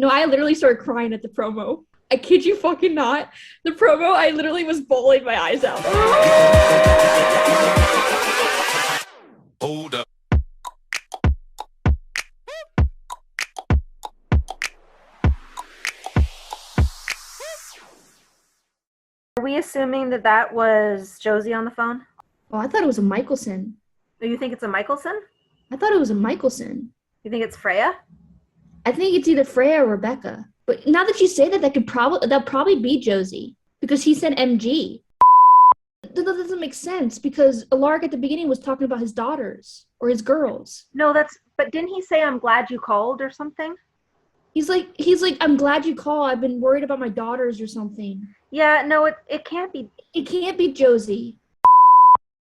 No, I literally started crying at the promo. I kid you fucking not. The promo, I literally was bawling my eyes out. Hold up. Are we assuming that that was Josie on the phone? Oh, I thought it was a Mikaelson. Do you think it's a Mikaelson? I thought it was a Mikaelson. You think it's Freya? I think it's either Freya or Rebecca. But now that you say that, that'll probably be Josie because he said MG. That doesn't make sense because Alaric at the beginning was talking about his daughters or his girls. No, but didn't he say I'm glad you called or something? He's like, I'm glad you called. I've been worried about my daughters or something. Yeah, no, it can't be. It can't be Josie.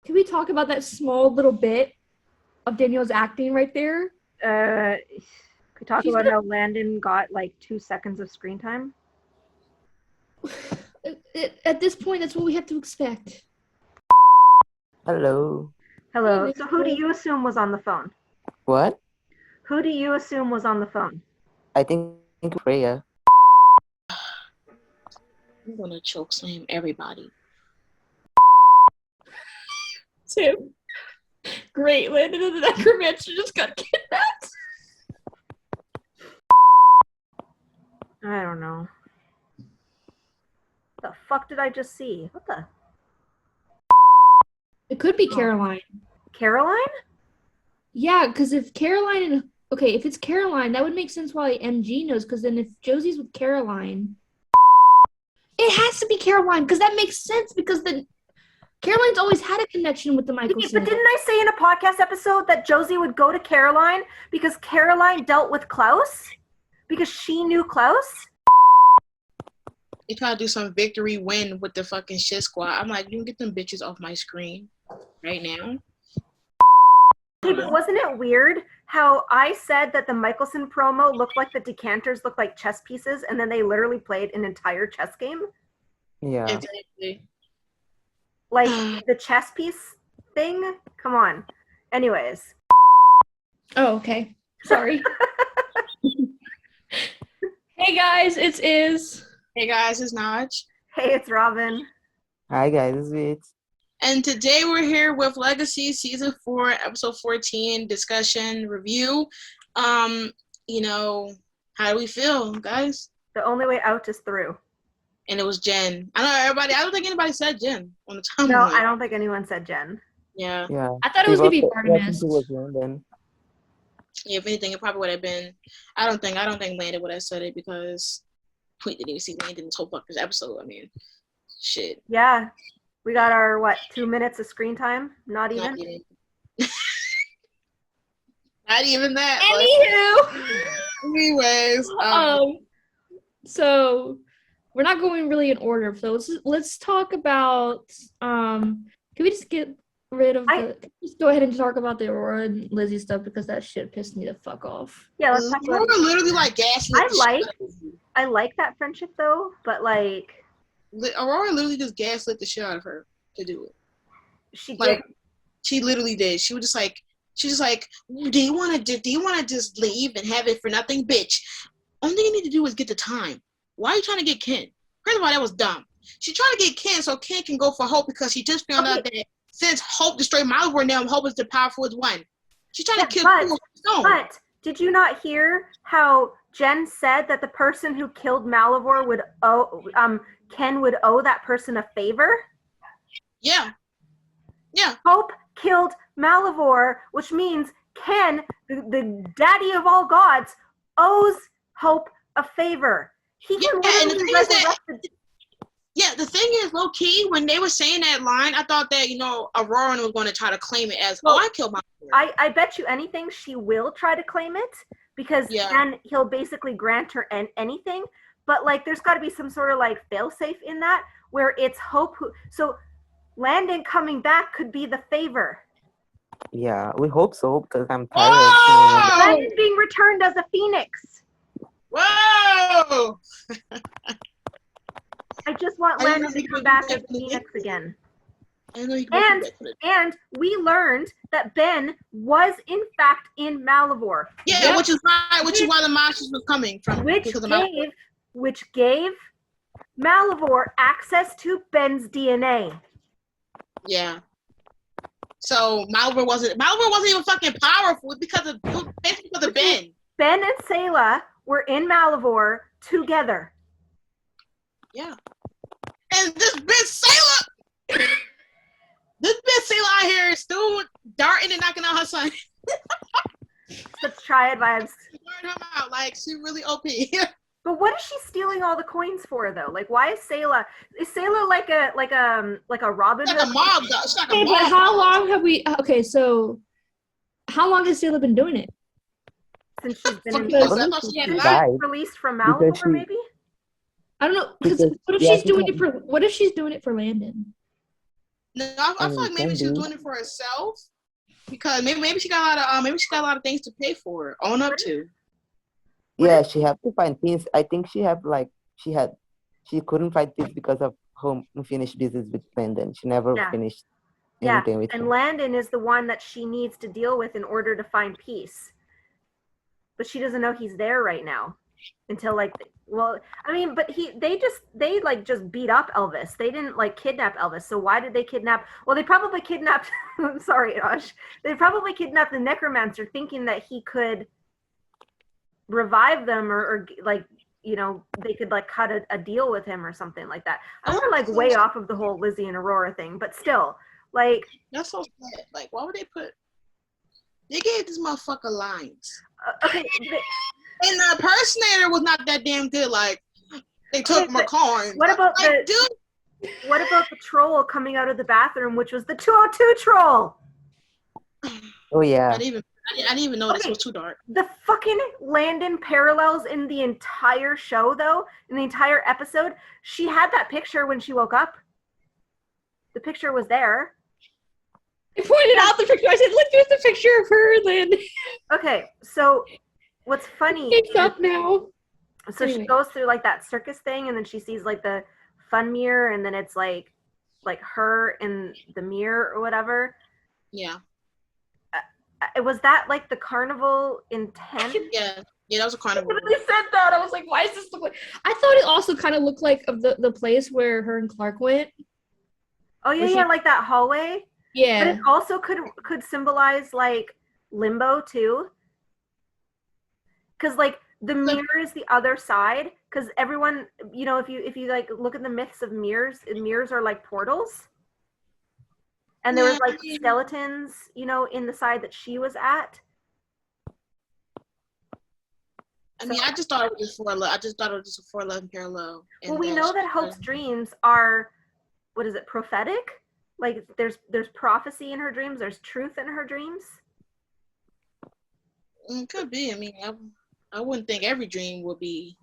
Can we talk about that small little bit of Danielle's acting right there? We talk about how Landon got like 2 seconds of screen time. At this point, that's what we have to expect. Hello. Hello. So who do you assume was on the phone? What? Who do you assume was on the phone? I think Freya. I'm gonna choke slam everybody. Tim. Great, Landon and the necromancer just got kidnapped. I don't know. The fuck did I just see? What the? It could be Caroline. Caroline? Yeah, because if it's Caroline, that would make sense why MG knows, because then if Josie's with Caroline, it has to be Caroline, because that makes sense, because Caroline's always had a connection with the Mikaelsons. But didn't I say in a podcast episode that Josie would go to Caroline because Caroline dealt with Klaus? Because she knew Klaus? They try to do some victory win with the fucking shit squad. I'm like, you can get them bitches off my screen right now. Hey, but wasn't it weird how I said that the Mikaelson promo looked like the decanters looked like chess pieces, and then they literally played an entire chess game? Yeah. Exactly. Like, the chess piece thing? Come on. Anyways. Oh, okay. Sorry. Hey, guys, it's Iz. Hey guys, it's Naj. Hey, it's Robyn. Hi guys, it's Vitz. And today we're here with Legacies Season 4, Episode 14, discussion, review. You know, how do we feel, guys? The only way out is through. And it was Jen. I don't think anybody said Jen on the timeline. No, I don't think anyone said Jen. Yeah. Yeah. I thought it was going to be Artemis. Yeah, if anything, it probably would have been. I don't think Landon would have said it because we didn't even see Landon this whole fucking episode. I mean, shit. Yeah. We got our, 2 minutes of screen time? Not even? Not even that. Anywho. Anyways. So we're not going really in order. So let's talk about, can we just get rid of just go ahead and talk about the Aurora and Lizzie stuff because that shit pissed me the fuck off. Yeah, let's talk about Aurora literally like gaslit. I like that friendship though, but like Aurora literally just gaslit the shit out of her to do it. She literally did. She's just like, do you want to just leave and have it for nothing, bitch? Only thing you need to do is get the time. Why are you trying to get Ken? First of all, that was dumb. She's trying to get Ken so Ken can go for Hope because she just found out that since Hope destroyed Malivore, now Hope is the powerful one. She's trying to kill people. But did you not hear how Jen said that the person who killed Malivore would Ken would owe that person a favor? Yeah. Yeah. Hope killed Malivore, which means Ken, the daddy of all gods, owes Hope a favor. He can literally resurrect Yeah, the thing is, low key, when they were saying that line, I thought that, Aurora was going to try to claim it as, I killed my mother. I bet you anything she will try to claim it because then he'll basically grant her anything. But, there's got to be some sort of, fail-safe in that where it's Hope who... So, Landon coming back could be the favor. Yeah, we hope so because I'm tired of Landon being returned as a phoenix. Whoa! I just want Landon to come back as Phoenix again. And we learned that Ben was in fact in Malivore. Yeah, which is why the monsters was coming from. Which gave Malivore access to Ben's DNA. Yeah. So Malivore wasn't even fucking powerful because of Ben. Ben and Sayla were in Malivore together. Yeah. And this bitch Sayla out here is still darting and knocking out her son. Such triad vibes. Him out, like she really OP. But what is she stealing all the coins for though? Like, why is Sayla? Is Sayla like a Robyn? Like a mob though. She's like okay, but how long have we? Okay, so how long has Sayla been doing it? Since she's been released from Malivore, maybe. I don't know. Because what if she's doing it for? What if she's doing it for Landon? No, I feel like maybe she was doing it for herself because maybe she got a lot of things to pay for, own up to. Yeah, she had to find things. I think she couldn't find things because of her unfinished business with Landon. She never finished anything with him. Landon is the one that she needs to deal with in order to find peace. But she doesn't know he's there right now until but they just beat up Elvis. They didn't kidnap Elvis. So why did they kidnap? Well, they probably kidnapped. I'm sorry, Ash. They probably kidnapped the necromancer, thinking that he could revive them or they could cut a deal with him or something like that. I'm way off of the whole Lizzie and Aurora thing, but still, that's so sad. Why would they gave this motherfucker lines? Okay. And the impersonator was not that damn good. They took my coin. What about the troll coming out of the bathroom, which was the 202 troll? Oh yeah. I didn't even notice it was too dark. The fucking Landon parallels in the entire show, though, in the entire episode. She had that picture when she woke up. The picture was there. I pointed out the picture. I said, "Look, there's the picture of her, Landon." Okay, so what's funny? It's up now. So anyway. She goes through that circus thing, and then she sees the fun mirror, and then it's like her in the mirror or whatever. Yeah. Was that the carnival intent? Yeah, that was a carnival. When they said that, I was like, "Why does this look like?" I thought it also kind of looked like of the place where her and Clark went. Oh yeah, like that hallway. Yeah, but it also could symbolize limbo too, because the mirror is the other side. Because everyone, if you look at the myths of mirrors are portals. And there was skeletons, in the side that she was at. I just thought it was just 411. I just thought it was just a 411 parallel. Well, we know that Hope's dreams are, prophetic? There's prophecy in her dreams. There's truth in her dreams. It could be. I wouldn't think every dream would be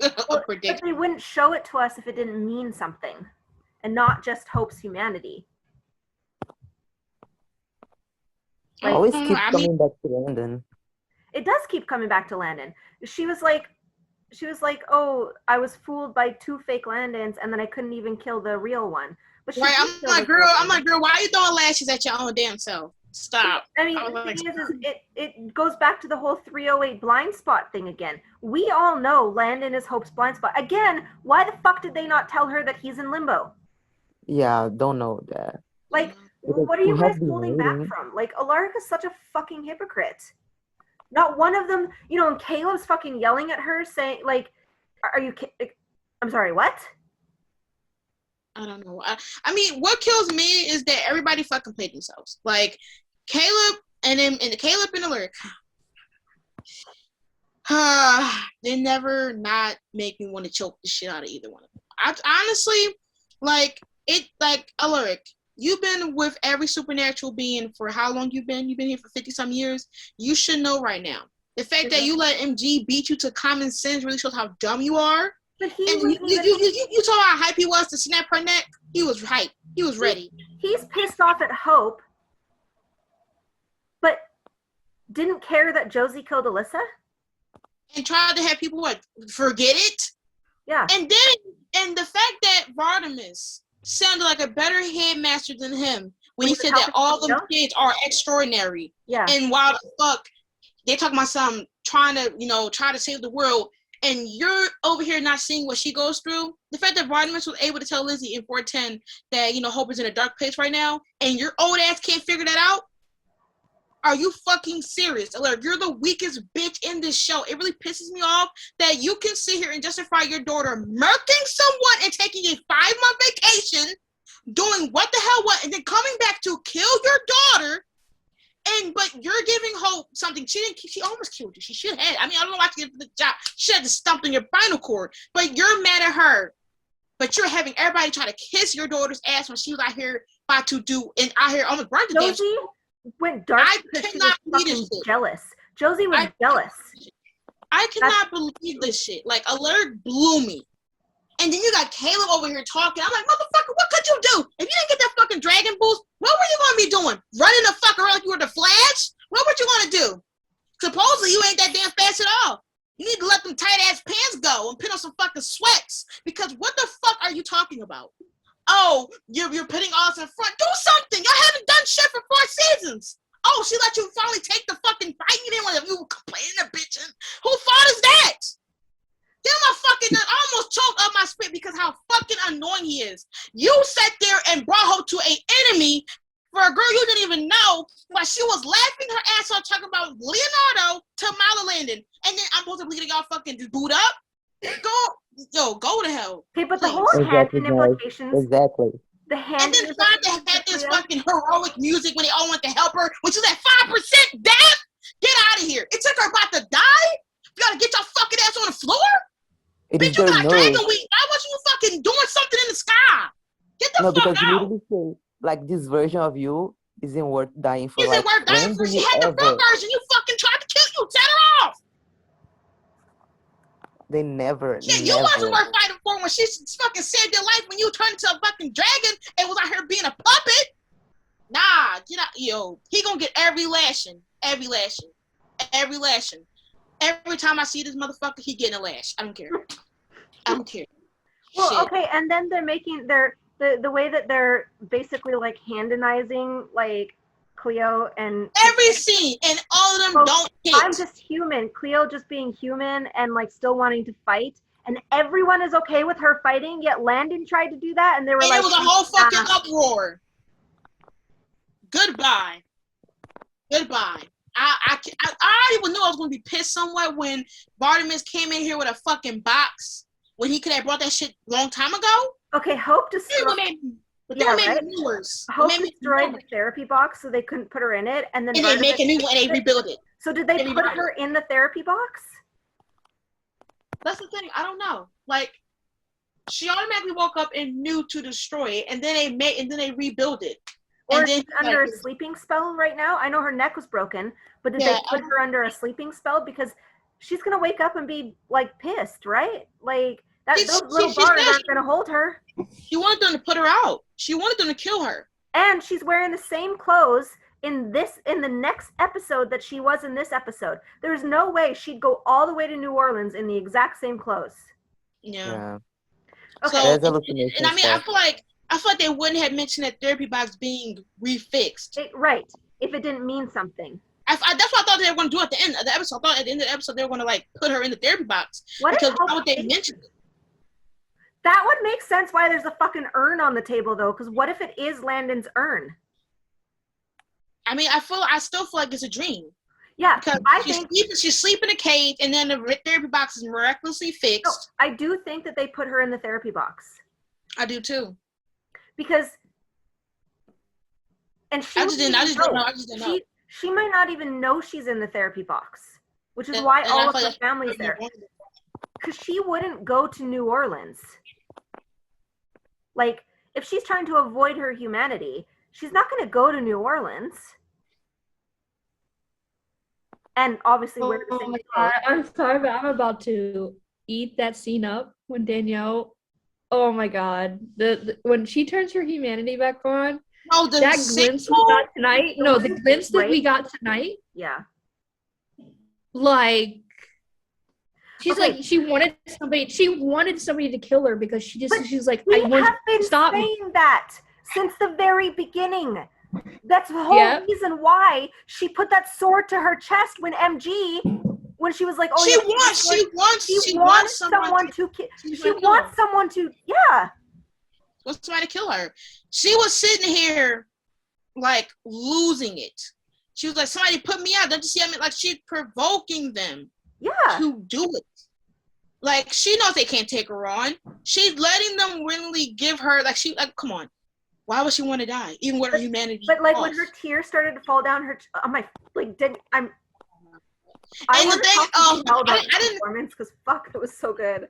a prediction. But they wouldn't show it to us if it didn't mean something, and not just Hope's humanity. Always keep coming back to Landon. It does keep coming back to Landon. She was like, "Oh, I was fooled by 2 fake Landons, and then I couldn't even kill the real one." But I'm like, girl, why are you throwing lashes at your own damn self? Stop. The thing is it goes back to the whole 308 blind spot thing again. We all know Landon is Hope's blind spot. Again, why the fuck did they not tell her that he's in limbo? Yeah, don't know that. What are you guys holding back from? Alaric is such a fucking hypocrite. Not one of them, and Caleb's fucking yelling at her saying, are you I'm sorry, what? I don't know. What kills me is that everybody fucking played themselves. Caleb and Alaric. They never not make me want to choke the shit out of either one of them. I honestly, Alaric, you've been with every supernatural being for how long you've been? You've been here for 50-some years. You should know right now. The fact that you let MG beat you to common sense really shows how dumb you are. But you saw how hype he was to snap her neck? He was hype. He was ready. He's pissed off at Hope, but didn't care that Josie killed Alyssa? And tried to have people forget it? Yeah. And the fact that Vardamus sounded like a better headmaster than him when he said that all them kids are extraordinary. Yeah. And while the fuck they talk about some trying to save the world, and you're over here not seeing what she goes through. The fact that Bartimaeus was able to tell Lizzie in 410 that Hope is in a dark place right now, and your old ass can't figure that out. Are you fucking serious? Like, you're the weakest bitch in this show. It really pisses me off that you can sit here and justify your daughter murking someone and taking a 5-month vacation, doing what the hell what, and then coming back to kill your daughter. But you're giving Hope something. She almost killed you. She should have. I mean, I don't know why she did the job. She had to stump in your spinal cord. But you're mad at her. But you're having everybody try to kiss your daughter's ass when she was out here about to do and out here almost burned to death. Josie went dark because she was fucking jealous. Josie was jealous. I cannot believe this shit. Like, alert blew me. And then you got Caleb over here talking. I'm like, motherfucker, what could you do? If you didn't get that fucking dragon boost, what were you gonna be doing? Running the fuck around like you were the Flash? What were you gonna do? Supposedly you ain't that damn fast at all. You need to let them tight ass pants go and put on some fucking sweats. Because what the fuck are you talking about? Oh, you're putting all this in front. Do something. Y'all haven't done shit for 4 seasons. Oh, she let you finally take the fucking fight. You didn't want to. You were complaining a bitch. Who fault is that? Then my fucking, I almost choked up my spit because how fucking annoying he is. You sat there and brought her to an enemy for a girl you didn't even know, while she was laughing her ass off talking about Leonardo to Mala Landon. And then I'm supposed to believe y'all fucking just boot up? Go to hell. Okay, but the whole Handon implications. Exactly. The Handon. And then Fonda had this fucking heroic music when they all went to help her, when she was at 5% death. Get out of here. It took her about to die? You gotta get your fucking ass on the floor? Bitch, you got dragon week. Why wasn't you fucking doing something in the sky? Get the fuck because out. You literally say, like, this version of you isn't worth dying for. Isn't worth dying for. She had the front version. You fucking tried to kill you. Set her off. They never. Yeah, you wasn't worth fighting for when she fucking saved your life when you turned into a fucking dragon and was out here being a puppet. Nah, get out. Yo, he gonna get every lashing. Every lashing. Every lashing. Every time I see this motherfucker, he getting a lash. I don't care. I don't care. Well, Shit. okay, and then they're making the way that they're basically like Handonizing like Cleo and every scene, and all of them don't hit. I'm just human. Cleo just being human and like still wanting to fight, and everyone is okay with her fighting. Yet Landon tried to do that, and they were like, it was a whole fucking uproar. Goodbye. I already knew I was going to be pissed somewhat when Bartimaeus came in here with a fucking box when he could have brought that shit a long time ago. Okay, Hope destroyed. But then made it worse. Hope destroyed the therapy box so they couldn't put her in it, and then they make a new one and they rebuild it. So did they put her in the therapy box? That's the thing. I don't know. Like, she automatically woke up and knew to destroy it, and then they rebuild it. Or is she under a sleeping spell right now? I know her neck was broken, but did they put her under a sleeping spell? Because she's going to wake up and be, like, pissed, right? Like, those little bars aren't going to hold her. She wanted them to put her out. She wanted them to kill her. And she's wearing the same clothes in the next episode that she was in this episode. There's no way she'd go all the way to New Orleans in the exact same clothes. Yeah. Okay. So, and I mean, I feel like they wouldn't have mentioned that therapy box being refixed. Right. If it didn't mean something. That's what I thought they were going to do at the end of the episode. I thought at the end of the episode they were going to like put her in the therapy box. Because why would they mention it? That would make sense why there's a fucking urn on the table though. Because what if it is Landon's urn? I mean, I still feel like it's a dream. Yeah, because she's sleeping in a cage, and then the therapy box is miraculously fixed. No, I do think that they put her in the therapy box. I do too. Because, and she might not even know she's in the therapy box, which is why all of her family's there. Because she wouldn't go to New Orleans. Like, if she's trying to avoid her humanity, she's not going to go to New Orleans. And obviously, we're the same. I'm sorry, but I'm about to eat that scene up when Danielle. Oh my God! When she turns her humanity back on. Oh, that glimpse we got tonight. No, the glimpse that we got tonight. Yeah. Like. She's like she wanted somebody to kill her because she's like we I want have been stop saying that since the very beginning. That's the whole reason why she put that sword to her chest when she was like, oh, she wants someone to wants somebody to kill her. She was sitting here like losing it. She was like, somebody put me out. Don't you see? I mean, like she's provoking them to do it. Like she knows they can't take her on. She's letting them willingly give her like come on. Why would she want to die? Even with her humanity. But like when her tears started to fall down her I didn't performance because fuck, it was so good. It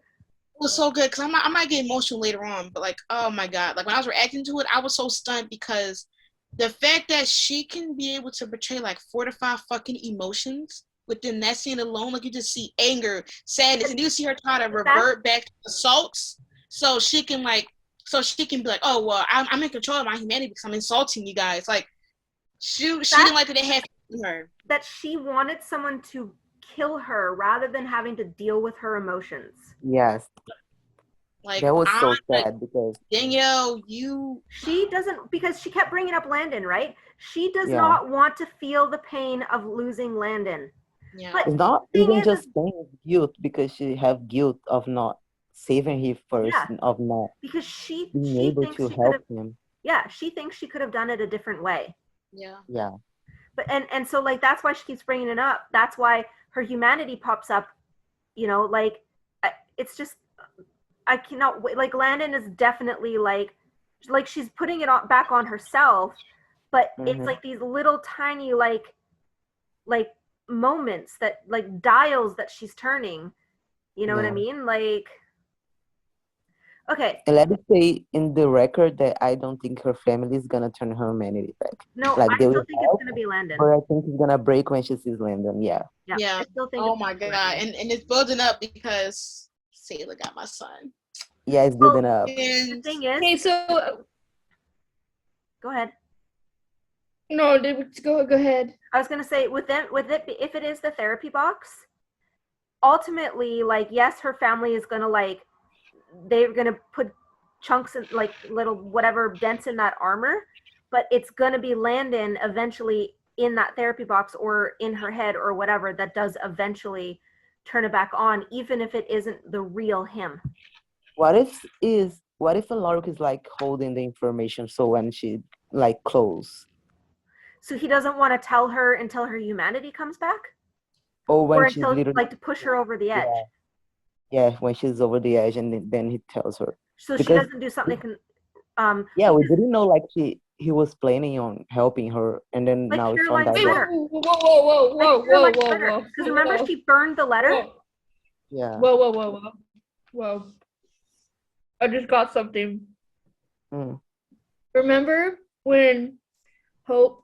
was so good because I might get emotional later on, but like, oh my god, like when I was reacting to it, I was so stunned because the fact that she can be able to portray like 4 to 5 fucking emotions within that scene alone, like you just see anger, sadness, and you see her try to revert back to assaults, so she can be like, oh well, I'm in control of my humanity because I'm insulting you guys. Like she didn't like that they had her. That she wanted someone to kill her rather than having to deal with her emotions. Yes. Like that was so sad because Danielle, she doesn't, because she kept bringing up Landon, right? She does not want to feel the pain of losing Landon. Yeah. But it's not even just guilt because she have guilt of not saving him first, of not because she being able to help him. Yeah, she thinks she could have done it a different way. Yeah. Yeah. But and so like that's why she keeps bringing it up. That's why her humanity pops up. You know, like it's just I cannot wait. Like Landon is definitely like she's putting it back on herself, but it's like these little tiny like moments that like dials that she's turning. You know what I mean? Like. Okay. And let me say in the record that I don't think her family is gonna turn her humanity back. No, like, I still think it's gonna be Landon. But I think it's gonna break when she sees Landon. Yeah. I still think. Oh my god! And it's building up because Sailor got my son. Yeah, it's building up. The thing is, okay, so go ahead. No, go ahead. I was gonna say with it, if it is the therapy box, ultimately, like yes, her family is gonna like. They're going to put chunks of like little whatever dents in that armor, but it's going to be Landon eventually in that therapy box or in her head or whatever that does eventually turn it back on, even if it isn't the real him. What if Alaric is like holding the information so when she like close? So he doesn't want to tell her until her humanity comes back? Or until like to push her over the edge? Yeah, when she's over the edge, and then he tells her. So she doesn't do something. Yeah, we didn't know like he was planning on helping her, and then like now it's on that. Whoa! Because remember she burned the letter. Whoa. Yeah. Whoa! I just got something. Remember when Hope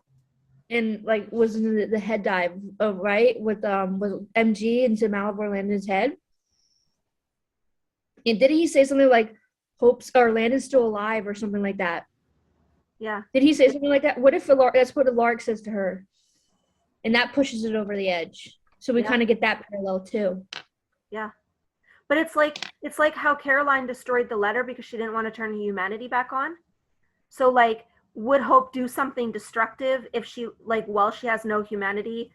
and like was in the head dive, right, with MG into Malivore Landon's head? And didn't he say something like Hope's or Landon's still alive or something like that? Yeah. Did he say something like that? What if that's what Alaric says to her? And that pushes it over the edge. So we kind of get that parallel too. Yeah. But it's like how Caroline destroyed the letter because she didn't want to turn humanity back on. So like would Hope do something destructive if she like while she has no humanity?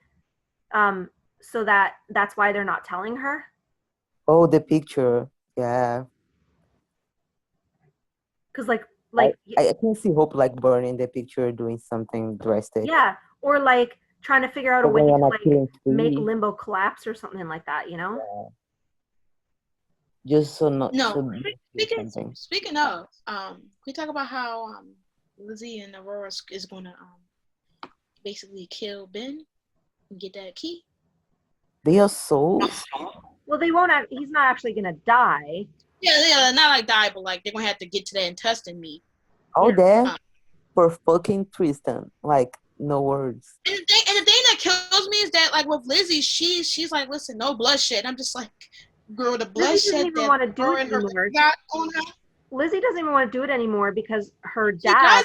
So that's why they're not telling her? Oh, the picture. Yeah. Because like I can see Hope like burning the picture, doing something drastic. Yeah, or like trying to figure out a way to like make Limbo collapse or something like that, you know? Yeah. Just so not. No. So speaking of, can we talk about how Lizzie and Aurora is going to basically kill Ben and get that key? They are so. Well, they won't. He's not actually gonna die. Yeah, not like die, but like they're gonna have to get to that intestine meat. Oh, that for fucking Tristan, like no words. And the thing that kills me is that like with Lizzie, she's like, listen, no bloodshed. I'm just like, girl, the bloodshed doesn't even want to do it anymore. Lizzie doesn't even want to do it anymore because her dad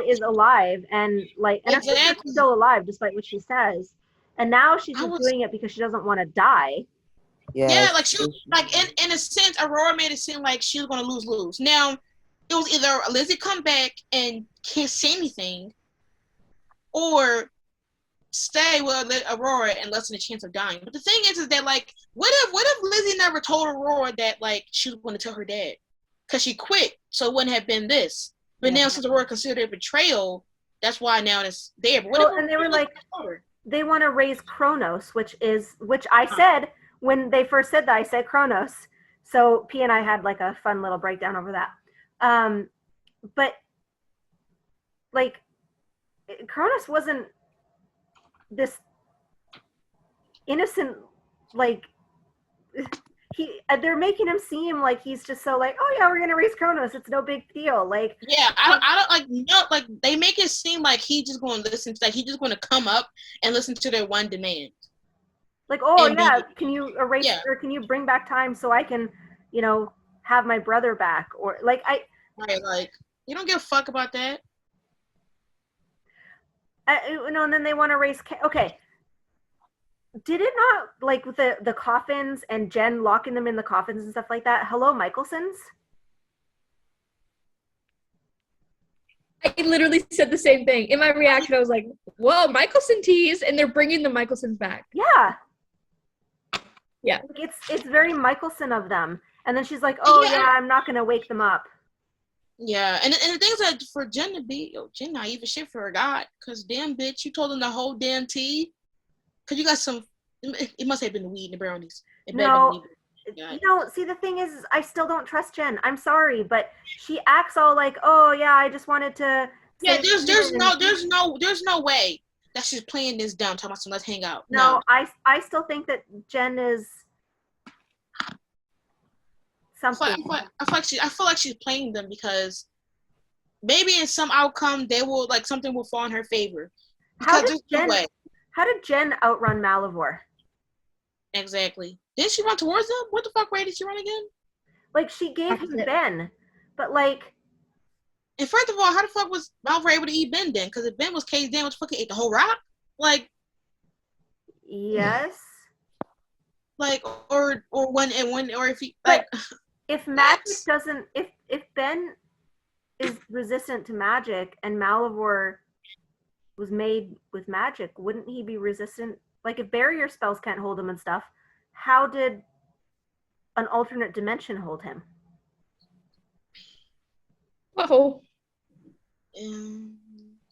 is alive and like and exactly. She's still alive despite what she says. And now she's just doing it because she doesn't want to die. Yes. like she was like in a sense, Aurora made it seem like she was gonna lose. Now it was either Lizzie come back and can't say anything, or stay with Aurora and lessen the chance of dying. But the thing is that like, what if Lizzie never told Aurora that like she was going to tell her dad, because she quit, so it wouldn't have been this. But now since Aurora considered it betrayal, that's why now it's there. But well, and they were like, they want to raise Kronos, which I said when they first said that, I said Kronos. So P and I had like a fun little breakdown over that. But like, Kronos wasn't this innocent, like, they're making him seem like he's just so like, oh yeah, we're gonna raise Kronos, it's no big deal. Like, yeah, I don't like, no, like they make it seem like he's just going to listen, like he's just going to come up and listen to their one demand. Like, oh yeah, can you erase or can you bring back time so I can, you know, have my brother back, or like right, like you don't give a fuck about that. You know, and then they want to raise. Okay, did it not, like with the coffins and Jen locking them in the coffins and stuff like that? Hello, Mikaelsons. I literally said the same thing. In my reaction, I was like, "Whoa, Mikaelson tease," and they're bringing the Mikaelsons back. Yeah. Yeah. Like, it's very Mikaelson of them. And then she's like, "Oh yeah, I'm not gonna wake them up." Yeah, and the thing is that for Jen to be, Jen naive as shit for a god, because damn bitch, you told them the whole damn tea, because you got some, it must have been the weed and the brownies. No, see, the thing is, I still don't trust Jen. I'm sorry, but she acts all like, oh yeah, I just wanted to. Yeah, there's no way that she's playing this dumb, talking about some let's hang out. No, I still think that Jen is something. I feel like she's playing them because maybe in some outcome they will, like, something will fall in her favor. How did Jen outrun Malivore? Exactly. Didn't she run towards them? What the fuck way did she run again? Like, she gave him Ben, but like. And first of all, how the fuck was Malivore able to eat Ben then? Because if Ben was caged in, what the fuck, he ate the whole rock? Like. Yes. Like, or if he, like. If magic doesn't, if Ben is resistant to magic and Malivore was made with magic, wouldn't he be resistant? Like, if barrier spells can't hold him and stuff, how did an alternate dimension hold him? What hole? You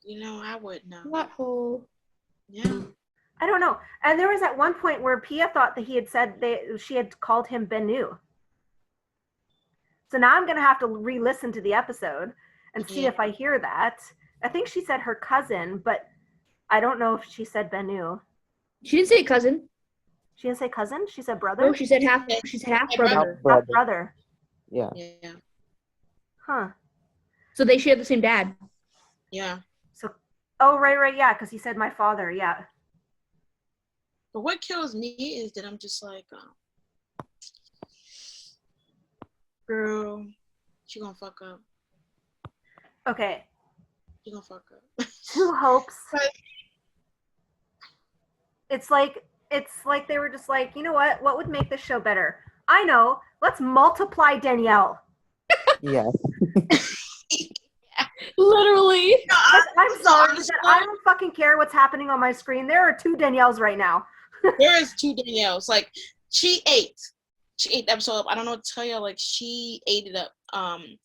know, I wouldn't know. What hole? Yeah. I don't know. And there was at one point where Pia thought that he had said she had called him Bennu. So now I'm going to have to re-listen to the episode and see if I hear that. I think she said her cousin, but I don't know if she said Bennu. She didn't say cousin. She didn't say cousin? She said brother? No, she said half. She said half brother. Half brother. Yeah. Yeah. Huh. So they share the same dad. Yeah. So, oh, right, yeah, because he said my father, yeah. But what kills me is that I'm just like, girl, she gonna fuck up. Okay. She gonna fuck up. Two hopes. It's like they were just like, you know what? What would make this show better? I know. Let's multiply Danielle. Yes. Literally. No, I'm sorry. I don't fucking care what's happening on my screen. There are two Danielles right now. There is two Danielles. Like, she ate the episode up. I don't know what to tell you. Like, she ate it up. You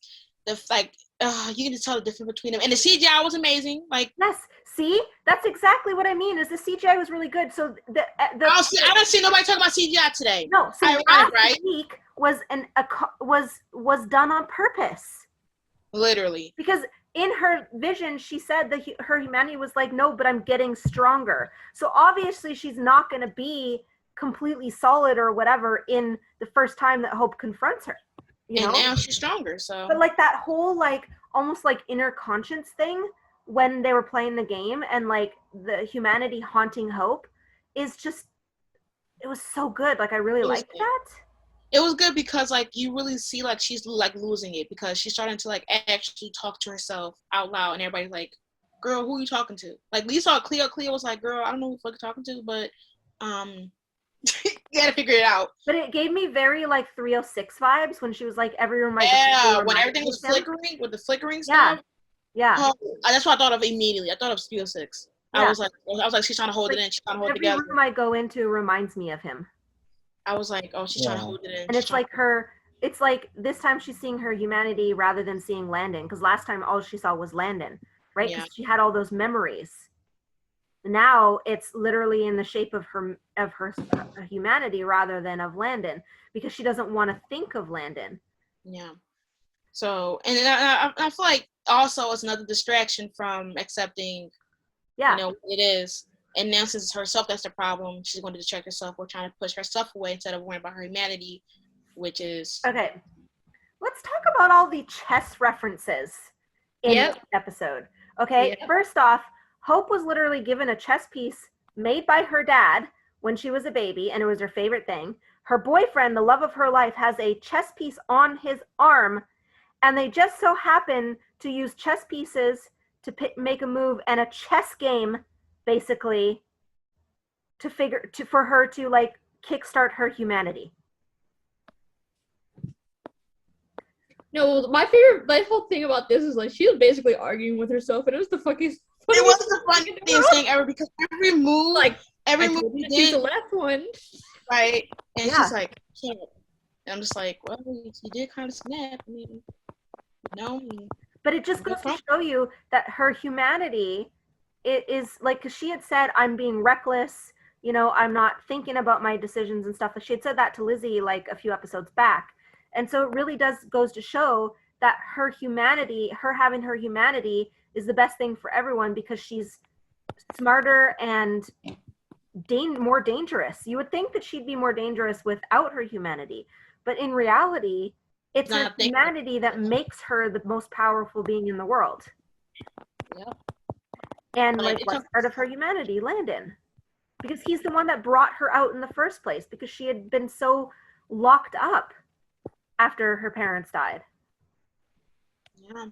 can just tell the difference between them. And the CGI was amazing. Like, yes, see, that's exactly what I mean. Is the CGI was really good. So I don't see nobody talking about CGI today. No, so last week was was done on purpose. Literally, because in her vision, she said that her humanity was like, no, but I'm getting stronger. So obviously, she's not going to be completely solid or whatever in the first time that Hope confronts her. You know? Now she's stronger. So, but like that whole like almost like inner conscience thing when they were playing the game and like the humanity haunting Hope is just, it was so good. Like I really liked that. It was good because like you really see like she's like losing it because she's starting to like actually talk to herself out loud and everybody's like, girl, who are you talking to? Like Lisa, Cleo was like, girl, I don't know who the fuck you're talking to, but You gotta figure it out. But it gave me very like 306 vibes when she was like, everyone might. Yeah, when everything was flickering with the flickering stuff. Yeah. That's what I thought of immediately. I thought of 306. Yeah. I was like, she's trying to hold it in. She's trying to hold it together. Every room I go into reminds me of him. I was like, oh, she's trying to hold it in. And it's like it's like this time she's seeing her humanity rather than seeing Landon, because last time all she saw was Landon, right? Because she had all those memories. Now it's literally in the shape of her humanity rather than of Landon, because she doesn't want to think of Landon. Yeah. So, and I feel like also it's another distraction from accepting, you know, what it is. And now since it's herself that's the problem, she's going to distract herself or trying to push herself away instead of worrying about her humanity, which is... Okay. Let's talk about all the chess references in this episode. Okay. First off, Hope was literally given a chess piece made by her dad when she was a baby, and it was her favorite thing. Her boyfriend, the love of her life, has a chess piece on his arm, and they just so happen to use chess pieces to make a move and a chess game, basically, for her to like kickstart her humanity. No, my whole thing about this is like she was basically arguing with herself, and it was the fucking. It was the funniest thing ever, because every move, every move you did, the last one, right? And she's like, and I'm just like, well, you did kind of snap. I mean, no. But it just goes to show you that her humanity is like, because she had said, I'm being reckless, you know, I'm not thinking about my decisions and stuff. She had said that to Lizzie like a few episodes back. And so it really goes to show that her humanity, her having her humanity, is the best thing for everyone, because she's smarter and more dangerous. You would think that she'd be more dangerous without her humanity, but in reality, it's her humanity that makes her the most powerful being in the world. Yep. And like, what's part of her humanity? Landon, because he's the one that brought her out in the first place, because she had been so locked up after her parents died. Yeah.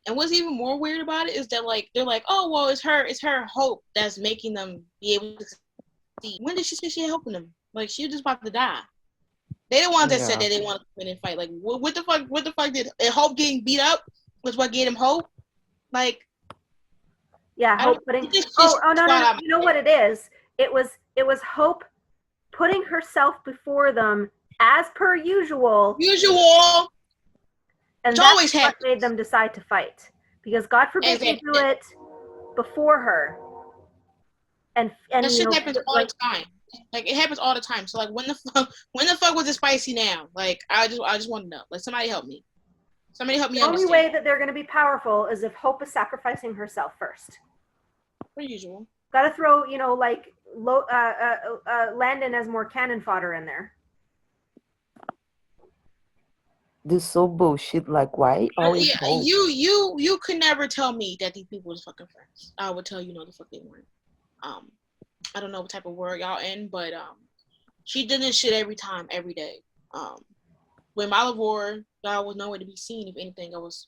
And what's even more weird about it is that like they're like, oh well, it's her hope that's making them be able to succeed. When did she say she had hope in them? Like, she was just about to die. They the ones that said that they wanted to come in and fight. Like, what the fuck did Hope getting beat up was what gave him hope? Like, Hope putting no, you know what it is? It was Hope putting herself before them as per usual. And that's what made them decide to fight. Because God forbid they do it before her. And that shit happens all the time. Like, it happens all the time. So like, when the fuck was it spicy now? Like, I just want to know. Like, somebody help me. Somebody help me understand. The only way that they're going to be powerful is if Hope is sacrificing herself first. Per usual. Got to throw, you know, like Landon as more cannon fodder in there. This is so bullshit. Like, why always Hope? You could never tell me that these people was fucking friends. I would tell you no the fuck they weren't. I don't know what type of world y'all in, but she did this shit every time, every day. When Malivore, y'all was nowhere to be seen. If anything, I was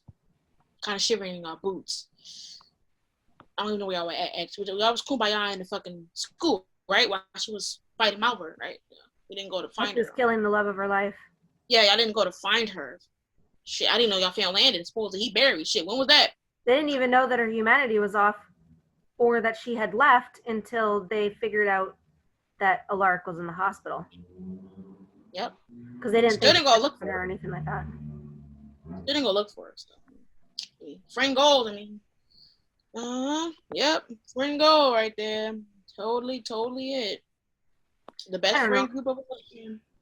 kind of shivering in our boots. I don't even know where y'all were at. Actually, y'all was kumbaya in the fucking school, right? While she was fighting Malivore, right? We didn't go to find her. She was killing the love of her life. Yeah, y'all didn't go to find her. Shit, I didn't know y'all found Landon. Supposedly he buried. Shit, when was that? They didn't even know that her humanity was off, or that she had left, until they figured out that Alaric was in the hospital. Yep. Because they didn't go look for her or anything like that. They didn't go look for her. So. Friend goals, I mean. Yep. Friend goal right there. Totally it. The best friend group of a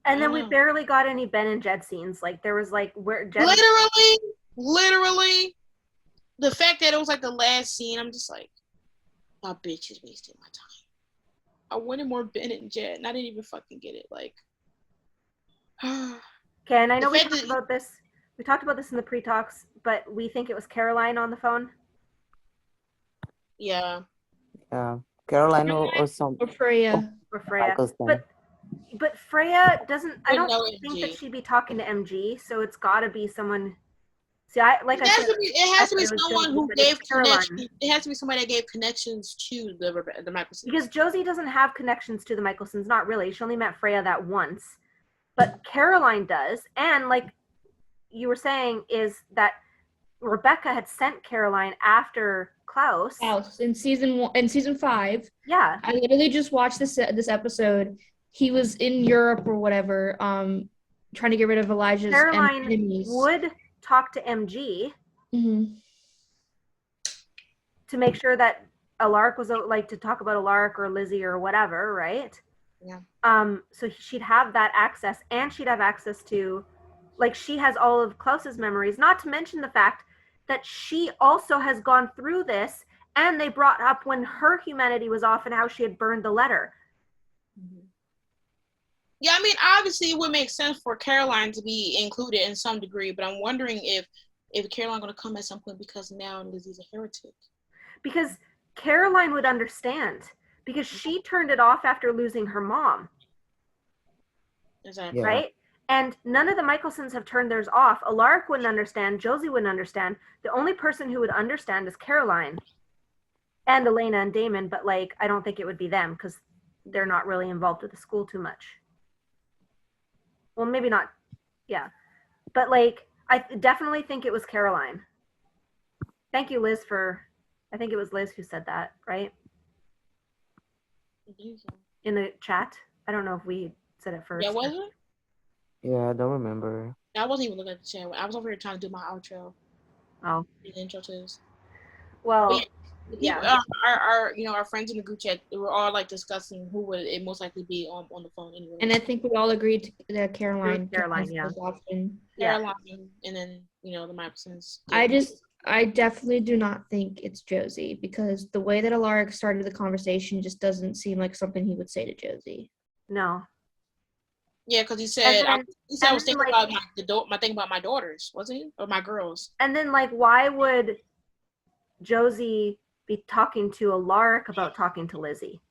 And then we barely got any Ben and Jed scenes. Like, there was like where Jed literally the fact that it was like the last scene, I'm just like, my bitch is wasting my time. I wanted more Ben and Jed, and I didn't even fucking get it. Like, okay, and I know we talked about this. We talked about this in the pre-talks, but we think it was Caroline on the phone. Yeah. Caroline or something. Or Freya. But Freya doesn't. I don't think that she'd be talking to MG, so it's got to be someone See, It has to be someone who gave connections. It has to be somebody that gave connections to the Mikaelsons. Because Josie doesn't have connections to the Mikaelsons, not really. She only met Freya that once, but Caroline does. And like you were saying, is that Rebecca had sent Caroline after Klaus. In season 5. Yeah. I literally just watched this episode. He was in Europe or whatever, trying to get rid of Elijah's enemies. Would talk to MG to make sure that Alaric was like to talk about Alaric or Lizzie or whatever, right? Yeah. So she'd have that access, and she'd have access to, like, she has all of Klaus's memories, not to mention the fact that she also has gone through this, and they brought up when her humanity was off and how she had burned the letter. Yeah, I mean, obviously it would make sense for Caroline to be included in some degree, but I'm wondering if Caroline going to come at some point because now Lizzie's a heretic. Because Caroline would understand, because she turned it off after losing her mom. Exactly. Right? And none of the Mikaelsons have turned theirs off. Alaric wouldn't understand. Josie wouldn't understand. The only person who would understand is Caroline and Elena and Damon, but like, I don't think it would be them because they're not really involved with the school too much. Well, maybe not. Yeah. But like, I definitely think it was Caroline. Thank you, Liz, I think it was Liz who said that, right? In the chat. I don't know if we said it first. Yeah, was it? Yeah, I don't remember. I wasn't even looking at the chat. I was over here trying to do my outro. Oh. The intro to this. Well, yeah. Our friends in the group chat, we were all like discussing who would it most likely be on the phone anyway. And I think we all agreed that Caroline. Caroline, yeah. Caroline, and then the Mikaelsons. I definitely do not think it's Josie, because the way that Alaric started the conversation just doesn't seem like something he would say to Josie. No. Yeah, because he said I was thinking about my thing about my daughters, wasn't he? Or my girls. And then like, why would Josie be talking to Alaric about talking to Lizzie?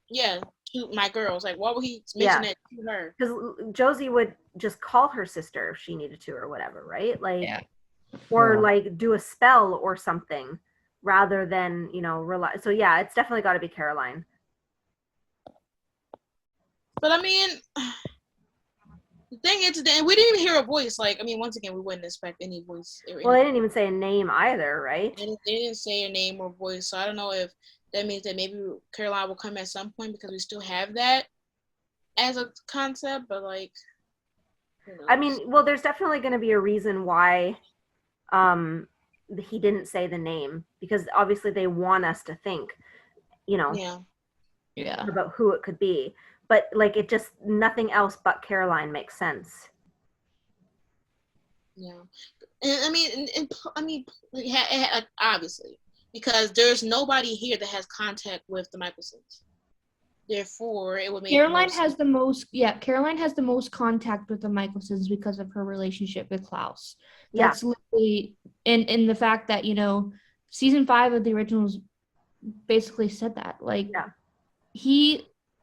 Yeah, to my girls. Like, why would he mention that to her? Because Josie would just call her sister if she needed to or whatever, right? Like, or like do a spell or something rather than, rely. So yeah, it's definitely got to be Caroline. But I mean, the thing is, we didn't even hear a voice. Like, I mean, once again, we wouldn't expect any voice. Well, they didn't even say a name either, right? They didn't say a name or voice. So I don't know if that means that maybe Caroline will come at some point because we still have that as a concept. But like, I mean, well, there's definitely going to be a reason why he didn't say the name, because obviously they want us to think, about who it could be. But like, it just, nothing else but Caroline makes sense. Yeah, and I mean, obviously, because there's nobody here that has contact with the Mikaelsons. Therefore, it would make Caroline has the most contact with the Mikaelsons because of her relationship with Klaus. That's literally, and the fact that season 5 of the originals basically said that. Like,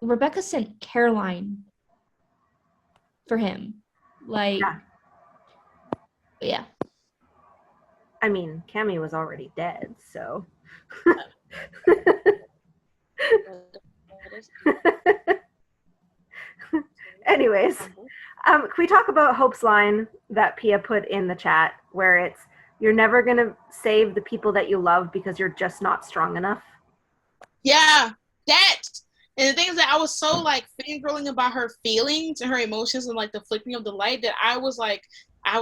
Rebecca sent Caroline for him. Like, yeah. I mean, Cammy was already dead, so. Anyways, can we talk about Hope's line that Pia put in the chat, where it's, you're never going to save the people that you love because you're just not strong enough? Yeah, that. And the thing is that I was so like fangirling about her feelings and her emotions and like the flickering of the light that I was like, I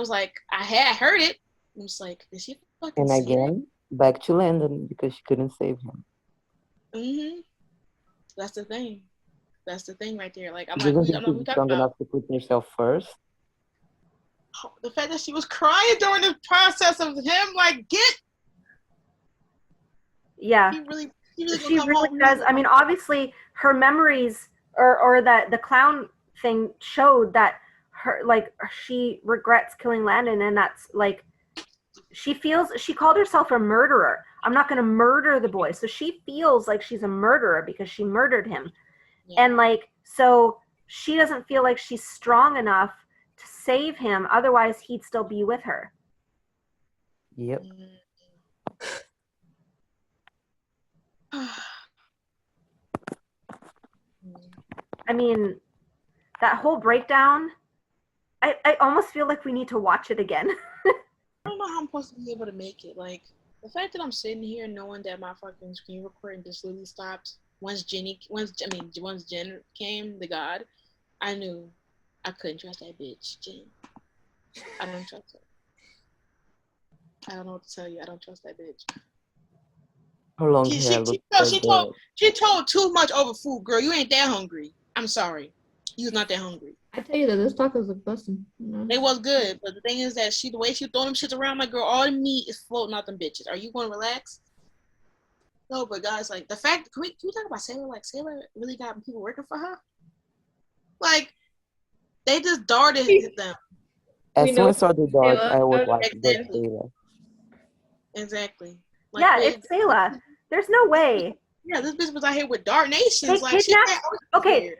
had heard it. I'm just like, is she fucking And again, back to Landon because she couldn't save him. Mm-hmm. That's the thing. That's the thing right there. Like, I'm Didn't like, we strong enough to put yourself first. The fact that she was crying during the process of him, like, yeah, she really does. I mean, obviously, her memories or that the clown thing showed that she regrets killing Landon, and that's like, she called herself a murderer. I'm not going to murder the boy. So she feels like she's a murderer because she murdered him. Yeah. And like, so she doesn't feel like she's strong enough to save him. Otherwise, he'd still be with her. Yep. I mean, that whole breakdown, I almost feel like we need to watch it again. I don't know how I'm supposed to be able to make it. Like, the fact that I'm sitting here knowing that my fucking screen recording just literally stopped once Jen came, the god, I knew I couldn't trust that bitch, Jen. I don't trust her. I don't know what to tell you. I don't trust that bitch. Her long hair looks she told too much over food, girl. You ain't that hungry. I'm sorry. You was not that hungry. I tell you that those tacos look busting. They was good, but the thing is that the way she throw them shits around, my girl, all the meat is floating out them bitches. Are you going to relax? No, but guys, like the fact, can we talk about Sailor? Like Sailor really got people working for her. Like they just darted them. As soon as I saw the dart, I would like the Sailor. Exactly. Like, yeah, it's Sayla. There's no way. Yeah, this bitch was out here with Dart Nations. They kidnapped. Okay,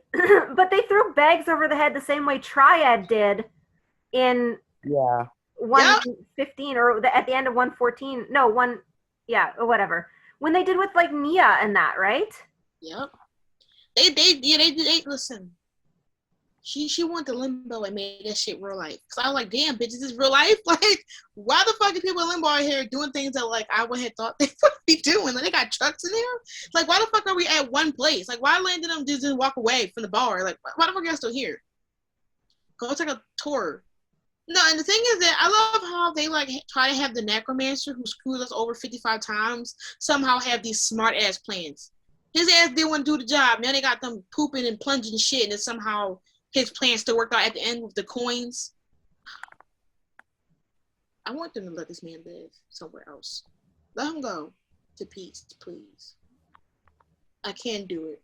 but they threw bags over the head the same way Triad did in 115 or at the end of 114. No, or whatever. When they did with like Nia and that, right? Yep. They listen. She went to limbo and made that shit real life. Cause I was like, damn, bitch, is this real life? Like, why the fuck are people in limbo out here doing things that like I would have thought they would be doing? Like, they got trucks in there. Like, why the fuck are we at one place? Like, why landed them just walk away from the bar? Like, why the fuck are you still here? Go take a tour. No, and the thing is that I love how they like try to have the necromancer who screwed us over 55 times somehow have these smart ass plans. His ass didn't want to do the job. Now they got them pooping and plunging shit, and then somehow his plan still worked out at the end with the coins. I want them to let this man live somewhere else. Let him go to peace, please. I can't do it.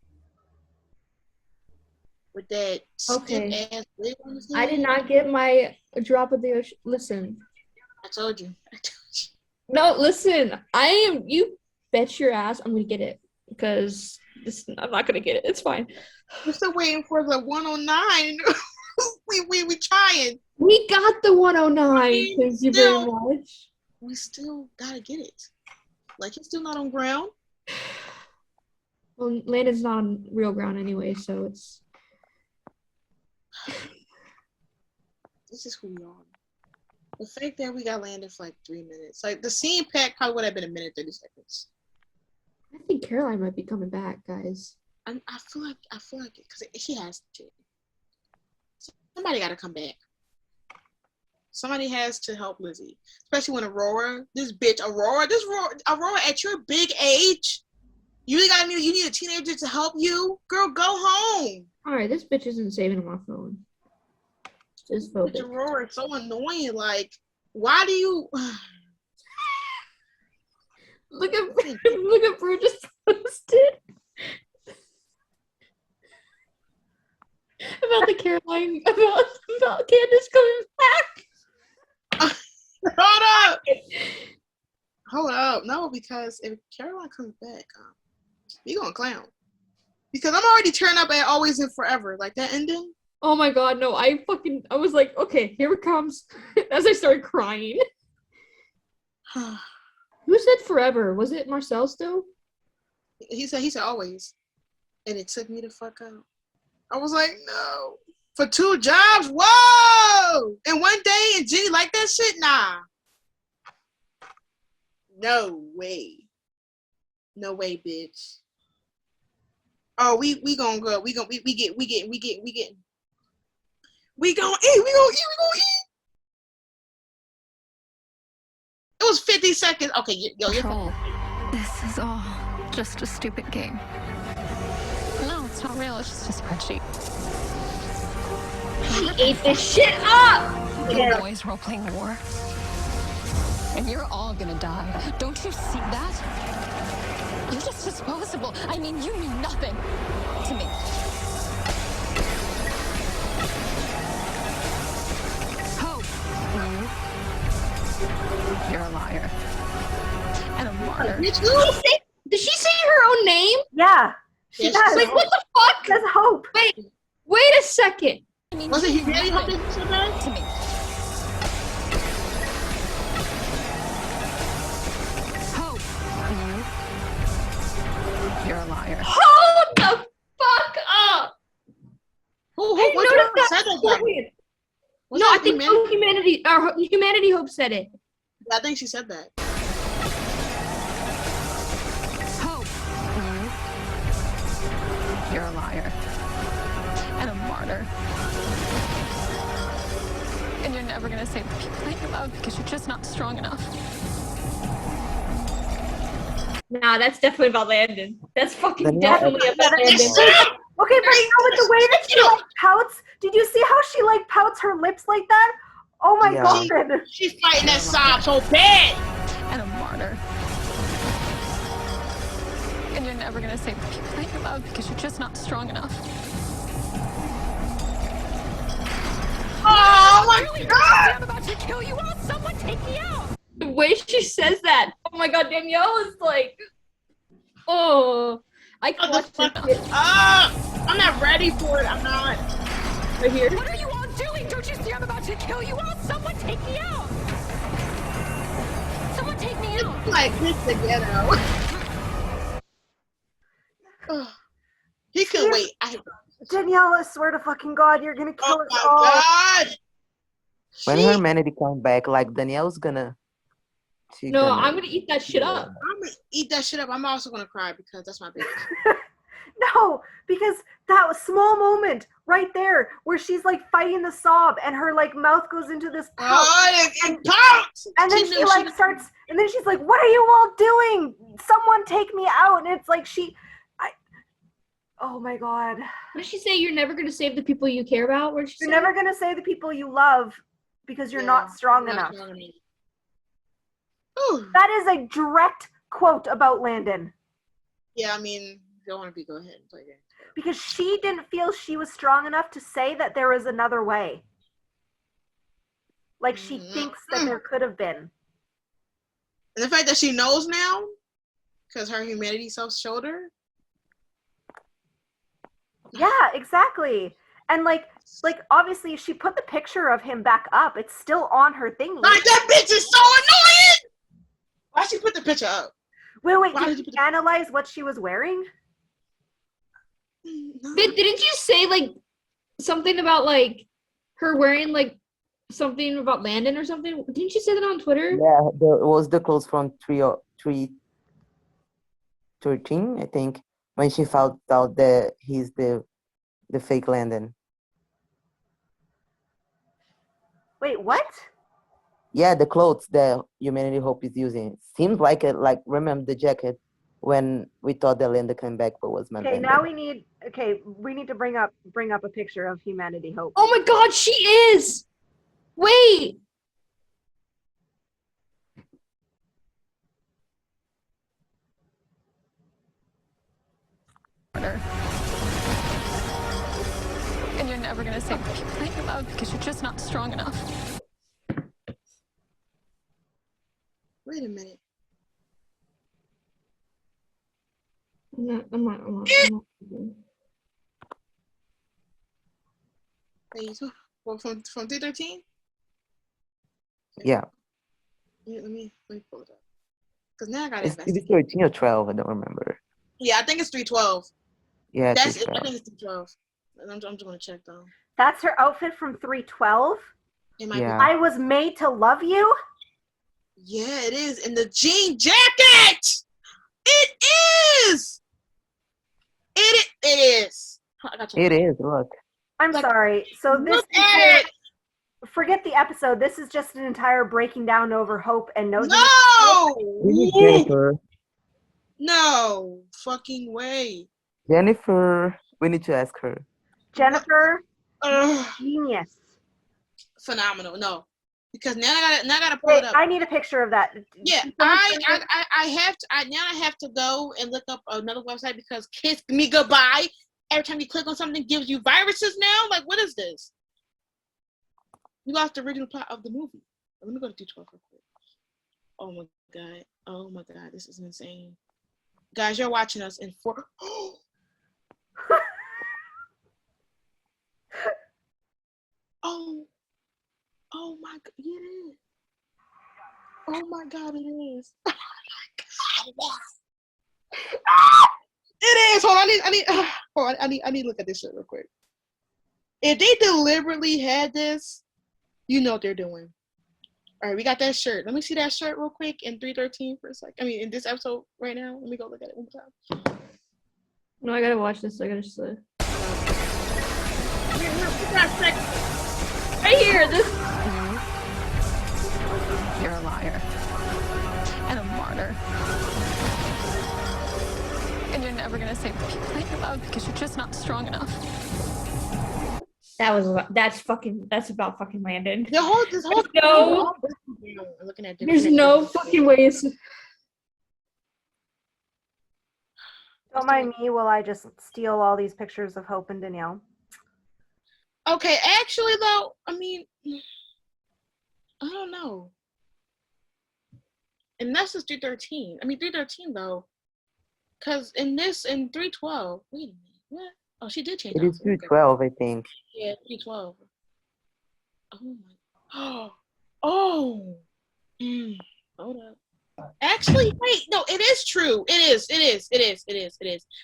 With that okay. Ass lid on his I head. did not get my drop of the ocean. Listen. I told you. No, listen. You bet your ass I'm going to get it. Because I'm not going to get it. It's fine. We're still waiting for the 109. we trying. We got the 109. Thank you very much. We still gotta get it. Like, it's still not on ground. Well, Landon's not on real ground anyway, so it's... This is who we are. The fact that we got Landon for like 3 minutes. Like, the scene pack probably would have been a minute 30 seconds. I think Caroline might be coming back, guys. I feel like it because she has to. Somebody got to come back. Somebody has to help Lizzie, especially when Aurora at your big age, you need a teenager to help you. Girl, go home. All right, this bitch isn't saving my phone. Just focus. Aurora, it's so annoying. Like, why do you? Look at Brew just posted about the Caroline about Candace coming back. Hold up. No, because if Caroline comes back, we gonna clown. Because I'm already turned up at Always and Forever. Like that ending. Oh my god, no, I was like, okay, here it comes. As I started crying. Who said forever? Was it Marcel still? He said always. And it took me the fuck out. I was like, no. For 2 jobs? Whoa! And one day, and Jenny like that shit? Nah. No way. No way, bitch. Oh, we gonna go. We gonna eat. It was 50 seconds. Okay, you're Troll. This is all just a stupid game. No, it's not real. It's just a spreadsheet. She ate this shit up! The boys role-playing war. And you're all gonna die. Don't you see that? You're just disposable. I mean, you mean nothing to me. Hope. You're a liar. And a martyr. Did she say her own name? Yeah. She does. Like, what the fuck? There's Hope. Wait a second. I mean, was it Humanity Hope so bad? to me. our Humanity Hope said it. I think she said that. Hope. You're a liar. And a martyr. And you're never gonna save the people that you love because you're just not strong enough. Nah, that's definitely about Landon. That's fucking Danielle, definitely about Landon. Okay, but you know, with the way that she like pouts, did you see how she like pouts her lips like that? Oh my god. She's fighting that sob so bad. And a martyr. And you're never gonna save the people that you love because you're just not strong enough. Oh my god! I'm about to kill you all. Someone take me out. The way she says that. Oh my god, Danielle is like, oh, I clutched it. I'm not ready for it. I'm not. Right here. What are you all doing? Don't you see I'm about to kill you all? Someone take me out. Someone take me out. Like this the ghetto. He could wait. Danielle, I swear to fucking God, you're gonna kill us all. Oh my god! When her humanity comes back, like Danielle's gonna. I'm gonna eat that shit up. I'm gonna eat that shit up. I'm also gonna cry because that's my baby. No, because that was small moment right there where she's like fighting the sob and her like mouth goes into this pout. And then she like starts, and then she's like, "What are you all doing? Someone take me out!" And it's like oh my god. What did she say? You're never gonna save the people you care about? What did she say? You're never gonna save the people you love because you're not strong enough. That is a direct quote about Landon. Yeah, I mean, don't want to go ahead and play it. Because she didn't feel she was strong enough to say that there was another way. Like she thinks that there could have been. And the fact that she knows now, because her humanity self showed her. Yeah, exactly. And like obviously she put the picture of him back up. It's still on her thing. Like that bitch is so annoying. Why she put the picture up? Wait, did you analyze what she was wearing? No. Didn't you say like something about like her wearing like something about Landon or something? Didn't you say that on Twitter? Yeah, it was the clothes from 313, I think, when she found out that he's the fake Landon. Wait, what? Yeah, the clothes that Humanity Hope is using. Seems like it, like, remember the jacket when we thought that Linda came back but was meant. Okay, now we need to bring up a picture of Humanity Hope. Oh my god, she is! Wait! And you're never gonna save the people that you love because you're just not strong enough. Wait a minute. I'm not. From 313? Yeah. Let me pull it up. Because now I got it. It's 13 or 12, I don't remember. Yeah, I think it's 312. Yeah, I think it's 312. I'm just gonna check though. That's her outfit from 312? Yeah. I was made to love you? Yeah, it is. And the jean jacket! It is! It is. It is, look. I'm sorry. So this forget the episode. This is just an entire breaking down over Hope and no. We need Jennifer. No fucking way. Jennifer, we need to ask her. Jennifer, genius. Phenomenal. No, because now I gotta pull it up. I need a picture of that. Yeah, I have to. Now I have to go and look up another website because Kiss Me Goodbye. Every time you click on something, gives you viruses now. Like, what is this? You lost the original plot of the movie. Let me go to 212 real quick. Oh my god. Oh my god. This is insane. Guys, you're watching us in 4. Oh my god. Yeah, it is. Oh my god, it is. Oh my god. It is. Hold on. I need to look at this shit real quick. If they deliberately had this, you know what they're doing. All right, we got that shirt. Let me see that shirt real quick in 313 for a sec. I mean, in this episode right now. Let me go look at it one more time. No, I gotta watch this. I gotta just. Here, put that sec. Right here. This. You're a liar. And a martyr. And you're never gonna save the people that you love because you're just not strong enough. That's about fucking Landon. This whole no. I'm looking at There's no fucking ways. Don't mind me while I just steal all these pictures of Hope and Danielle. Okay, actually though, I mean, I don't know. And that's just 313. I mean 313 though. Cause in 312, wait a minute, what? Oh, she did change. It is 312, I think. Yeah, 312. Oh my. Oh. Hold up. Actually, wait. No, it is true. It is.